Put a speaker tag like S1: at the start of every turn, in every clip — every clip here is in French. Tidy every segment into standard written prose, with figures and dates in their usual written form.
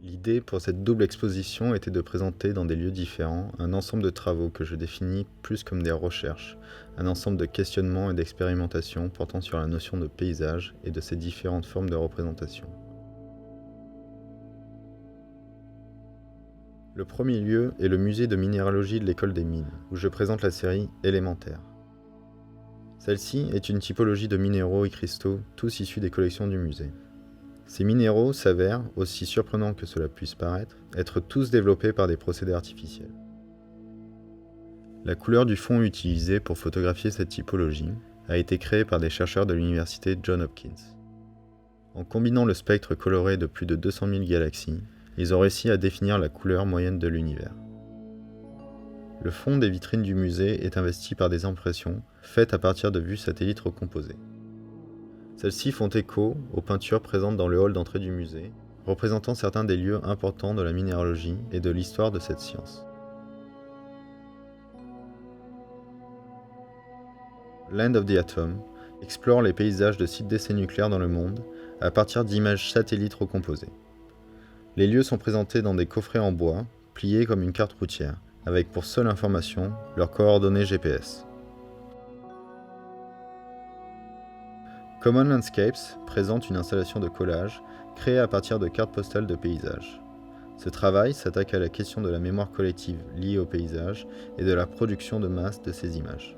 S1: L'idée pour cette double exposition était de présenter dans des lieux différents un ensemble de travaux que je définis plus comme des recherches, un ensemble de questionnements et d'expérimentations portant sur la notion de paysage et de ses différentes formes de représentation. Le premier lieu est le musée de minéralogie de l'école des mines, où je présente la série Élémentaire. Celle-ci est une typologie de minéraux et cristaux, tous issus des collections du musée. Ces minéraux s'avèrent, aussi surprenants que cela puisse paraître, être tous développés par des procédés artificiels. La couleur du fond utilisée pour photographier cette typologie a été créée par des chercheurs de l'université Johns Hopkins. En combinant le spectre coloré de plus de 200 000 galaxies, ils ont réussi à définir la couleur moyenne de l'univers. Le fond des vitrines du musée est investi par des impressions faites à partir de vues satellites recomposées. Celles-ci font écho aux peintures présentes dans le hall d'entrée du musée, représentant certains des lieux importants de la minéralogie et de l'histoire de cette science. Land of the Atom explore les paysages de sites d'essais nucléaires dans le monde à partir d'images satellites recomposées. Les lieux sont présentés dans des coffrets en bois, pliés comme une carte routière, avec pour seule information leurs coordonnées GPS. Common Landscapes présente une installation de collage créée à partir de cartes postales de paysages. Ce travail s'attaque à la question de la mémoire collective liée au paysage et de la production de masse de ces images.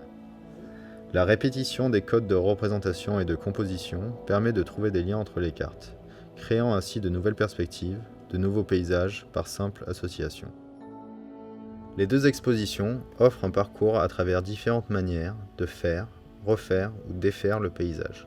S1: La répétition des codes de représentation et de composition permet de trouver des liens entre les cartes, créant ainsi de nouvelles perspectives, de nouveaux paysages par simple association. Les deux expositions offrent un parcours à travers différentes manières de faire, refaire ou défaire le paysage.